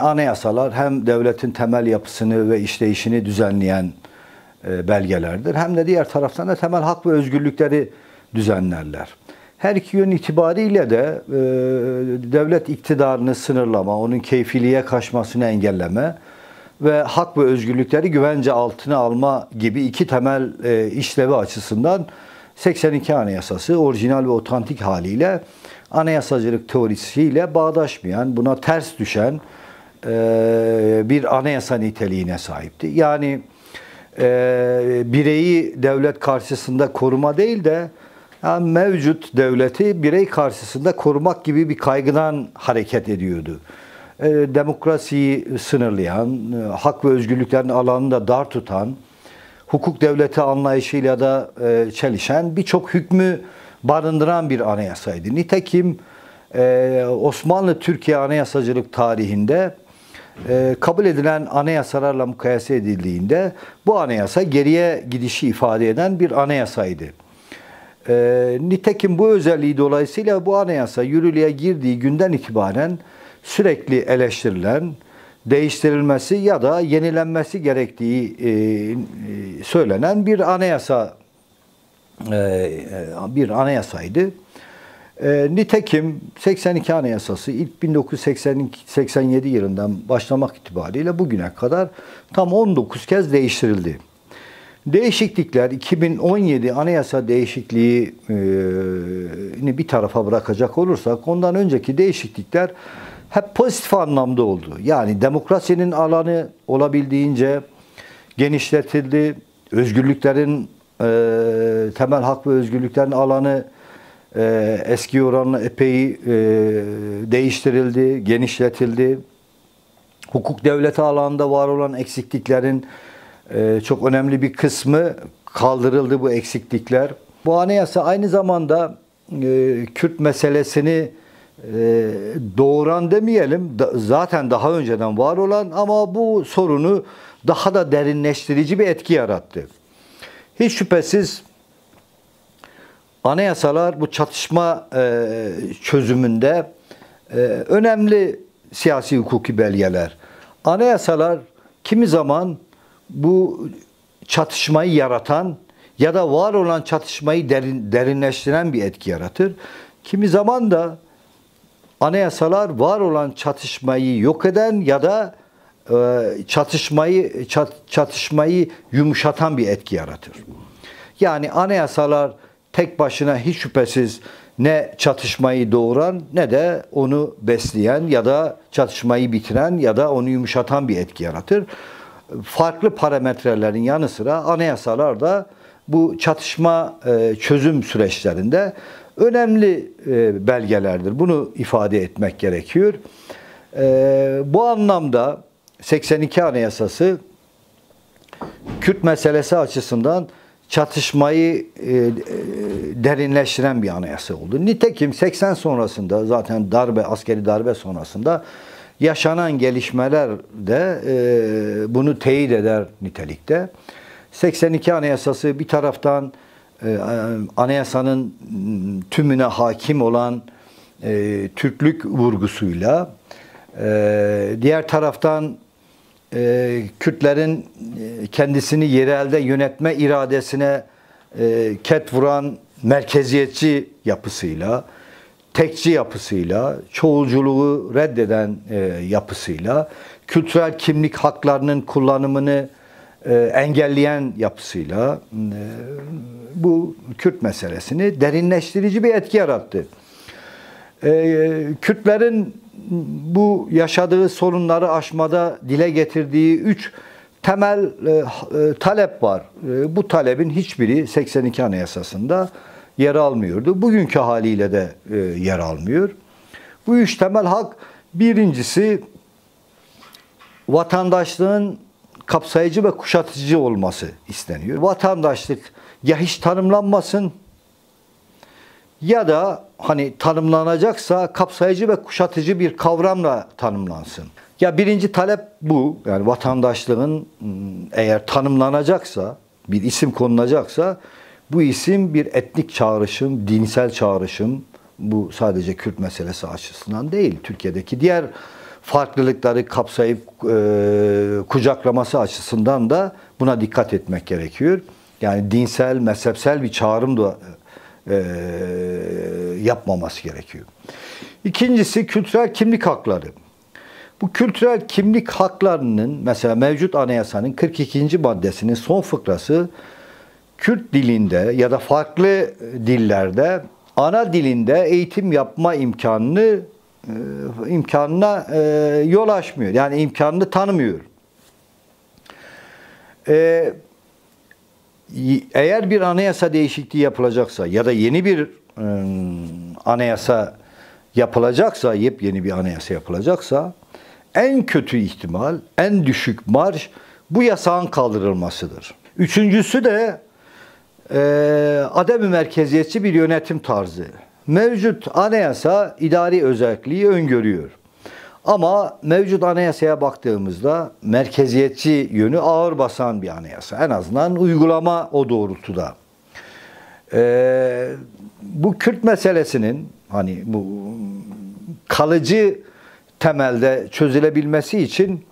Anayasalar hem devletin temel yapısını ve işleyişini düzenleyen belgelerdir. Hem de diğer taraftan da temel hak ve özgürlükleri düzenlerler. Her iki yön itibariyle de devlet iktidarını sınırlama, onun keyfiliğe kaçmasını engelleme ve hak ve özgürlükleri güvence altına alma gibi iki temel işlevi açısından 82 Anayasası orijinal ve otantik haliyle anayasacılık teorisiyle bağdaşmayan, buna ters düşen bir anayasa niteliğine sahipti. Yani bireyi devlet karşısında koruma değil de yani mevcut devleti birey karşısında korumak gibi bir kaygıdan hareket ediyordu. Demokrasiyi sınırlayan, hak ve özgürlüklerin alanını da dar tutan, hukuk devleti anlayışıyla da çelişen birçok hükmü barındıran bir anayasaydı. Nitekim Osmanlı-Türkiye anayasacılık tarihinde kabul edilen anayasalarla mukayese edildiğinde bu anayasa geriye gidişi ifade eden bir anayasaydı. Nitekim bu özelliği dolayısıyla bu anayasa yürürlüğe girdiği günden itibaren sürekli eleştirilen, değiştirilmesi ya da yenilenmesi gerektiği söylenen bir anayasaydı. Nitekim 82 Anayasası ilk 1987 yılından başlamak itibariyle bugüne kadar tam 19 kez değiştirildi. Değişiklikler 2017 anayasa değişikliğini bir tarafa bırakacak olursak ondan önceki değişiklikler hep pozitif anlamda oldu. Yani demokrasinin alanı olabildiğince genişletildi. Özgürlüklerin, temel hak ve özgürlüklerin alanı eski oranla epey değiştirildi, genişletildi. Hukuk devleti alanında var olan eksikliklerin çok önemli bir kısmı kaldırıldı bu eksiklikler. Bu anayasa aynı zamanda Kürt meselesini doğuran demeyelim, zaten daha önceden var olan ama bu sorunu daha da derinleştirici bir etki yarattı. Hiç şüphesiz anayasalar bu çatışma çözümünde önemli siyasi hukuki belgeler. Anayasalar kimi zaman bu çatışmayı yaratan ya da var olan çatışmayı derinleştiren bir etki yaratır. Kimi zaman da anayasalar var olan çatışmayı yok eden ya da çatışmayı yumuşatan bir etki yaratır. Yani anayasalar tek başına hiç şüphesiz ne çatışmayı doğuran ne de onu besleyen ya da çatışmayı bitiren ya da onu yumuşatan bir etki yaratır. Farklı parametrelerin yanı sıra anayasalar da bu çatışma çözüm süreçlerinde önemli belgelerdir. Bunu ifade etmek gerekiyor. Bu anlamda 82 Anayasası Kürt meselesi açısından çatışmayı derinleştiren bir anayasa oldu. Nitekim 80 sonrasında zaten askeri darbe sonrasında yaşanan gelişmeler de bunu teyit eder nitelikte. 82 Anayasası bir taraftan anayasanın tümüne hakim olan Türklük vurgusuyla, diğer taraftan Kürtlerin kendisini yerelde yönetme iradesine ket vuran merkeziyetçi yapısıyla, tekçi yapısıyla, çoğulculuğu reddeden yapısıyla, kültürel kimlik haklarının kullanımını engelleyen yapısıyla bu Kürt meselesini derinleştirici bir etki yarattı. Kürtlerin bu yaşadığı sorunları aşmada dile getirdiği 3 temel talep var. Bu talebin hiçbiri 82 Anayasası'nda yer almıyordu. Bugünkü haliyle de yer almıyor. Bu 3 temel hak, birincisi vatandaşlığın kapsayıcı ve kuşatıcı olması isteniyor. Vatandaşlık ya hiç tanımlanmasın ya da hani tanımlanacaksa kapsayıcı ve kuşatıcı bir kavramla tanımlansın. Ya birinci talep bu. Yani vatandaşlığın eğer tanımlanacaksa, bir isim konulacaksa bu isim bir etnik çağrışım, dinsel çağrışım. Bu sadece Kürt meselesi açısından değil. Türkiye'deki diğer farklılıkları kapsayıp kucaklaması açısından da buna dikkat etmek gerekiyor. Yani dinsel, mezhepsel bir çağrım da yapmaması gerekiyor. İkincisi kültürel kimlik hakları. Bu kültürel kimlik haklarının mesela mevcut anayasanın 42. maddesinin son fıkrası Kürt dilinde ya da farklı dillerde ana dilinde eğitim yapma imkanına yol açmıyor. Yani imkanını tanımıyor. Eğer bir anayasa değişikliği yapılacaksa ya da yeni bir anayasa yapılacaksa, yepyeni bir anayasa yapılacaksa en kötü ihtimal, en düşük marj bu yasağın kaldırılmasıdır. Üçüncüsü de adem-i merkeziyetçi bir yönetim tarzı. Mevcut anayasa idari özelliği öngörüyor. Ama mevcut anayasaya baktığımızda merkeziyetçi yönü ağır basan bir anayasa. En azından uygulama o doğrultuda. Bu Kürt meselesinin hani bu kalıcı temelde çözülebilmesi için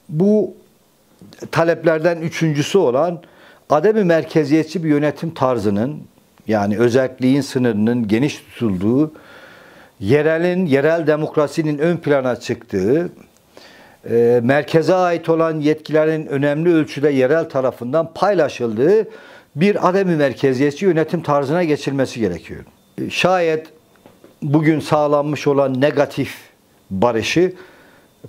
bu taleplerden üçüncüsü olan adem-i merkeziyetçi bir yönetim tarzının yani özelliğin sınırının geniş tutulduğu, yerel demokrasinin ön plana çıktığı, merkeze ait olan yetkilerin önemli ölçüde yerel tarafından paylaşıldığı bir adem-i merkeziyetçi yönetim tarzına geçilmesi gerekiyor. Şayet bugün sağlanmış olan negatif barışı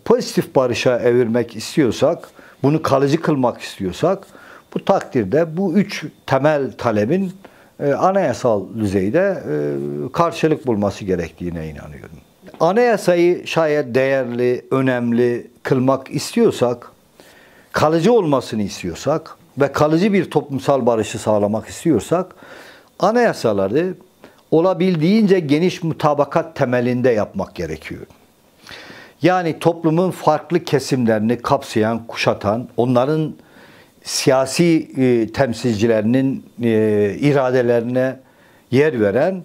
pozitif barışa evirmek istiyorsak, bunu kalıcı kılmak istiyorsak, bu takdirde bu üç temel talebin anayasal düzeyde karşılık bulması gerektiğine inanıyorum. Anayasayı şayet değerli, önemli kılmak istiyorsak, kalıcı olmasını istiyorsak ve kalıcı bir toplumsal barışı sağlamak istiyorsak, anayasaları olabildiğince geniş mutabakat temelinde yapmak gerekiyor. Yani toplumun farklı kesimlerini kapsayan, kuşatan, onların siyasi temsilcilerinin iradelerine yer veren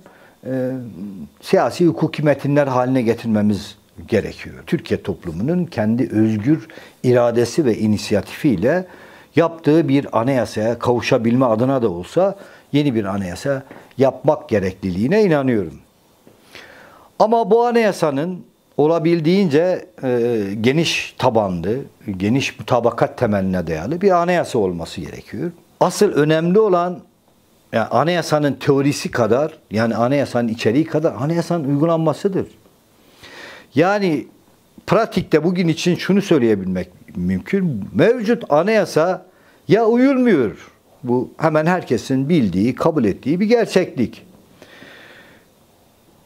siyasi hukuki metinler haline getirmemiz gerekiyor. Türkiye toplumunun kendi özgür iradesi ve inisiyatifiyle yaptığı bir anayasaya kavuşabilme adına da olsa yeni bir anayasa yapmak gerekliliğine inanıyorum. Ama bu anayasanın olabildiğince geniş tabanlı, geniş mutabakat temeline dayalı bir anayasa olması gerekiyor. Asıl önemli olan yani anayasanın teorisi kadar, yani anayasanın içeriği kadar anayasanın uygulanmasıdır. Yani pratikte bugün için şunu söyleyebilmek mümkün. Mevcut anayasa ya uyulmuyor. Bu hemen herkesin bildiği, kabul ettiği bir gerçeklik.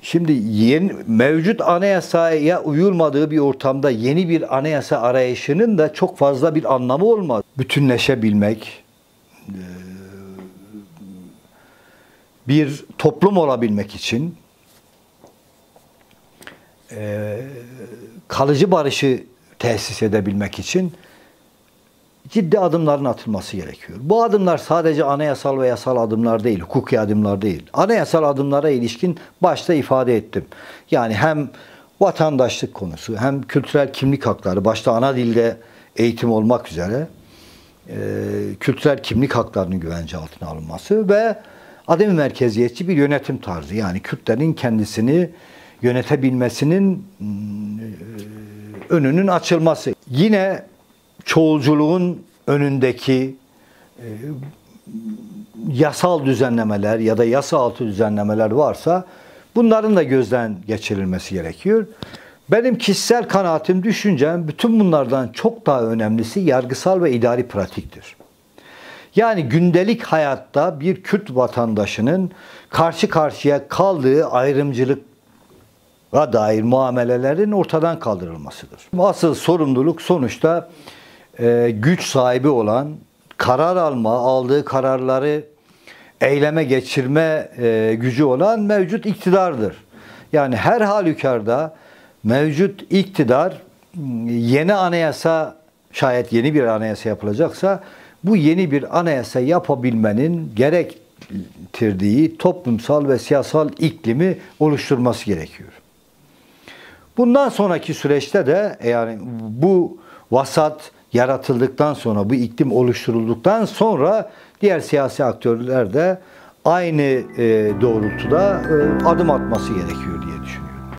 Şimdi mevcut anayasaya uyulmadığı bir ortamda yeni bir anayasa arayışının da çok fazla bir anlamı olmaz. Bütünleşebilmek, bir toplum olabilmek için kalıcı barışı tesis edebilmek için ciddi adımların atılması gerekiyor. Bu adımlar sadece anayasal ve yasal adımlar değil, hukuki adımlar değil. Anayasal adımlara ilişkin başta ifade ettim. Yani hem vatandaşlık konusu, hem kültürel kimlik hakları, başta ana dilde eğitim olmak üzere kültürel kimlik haklarının güvence altına alınması ve adem-i merkeziyetçi bir yönetim tarzı. Yani Kürtlerin kendisini yönetebilmesinin önünün açılması. Yine çoğulculuğun önündeki yasal düzenlemeler ya da yasa altı düzenlemeler varsa bunların da gözden geçirilmesi gerekiyor. Benim kişisel kanaatim, düşüncem bütün bunlardan çok daha önemlisi yargısal ve idari pratiktir. Yani gündelik hayatta bir Kürt vatandaşının karşı karşıya kaldığı ayrımcılığa dair muamelelerin ortadan kaldırılmasıdır. Asıl sorumluluk sonuçta güç sahibi olan, karar aldığı kararları eyleme geçirme gücü olan mevcut iktidardır. Yani her halükarda mevcut iktidar yeni anayasa, şayet yeni bir anayasa yapılacaksa bu yeni bir anayasa yapabilmenin gerektirdiği toplumsal ve siyasal iklimi oluşturması gerekiyor. Bundan sonraki süreçte de yani bu vasat yaratıldıktan sonra, bu iklim oluşturulduktan sonra diğer siyasi aktörler de aynı doğrultuda adım atması gerekiyor diye.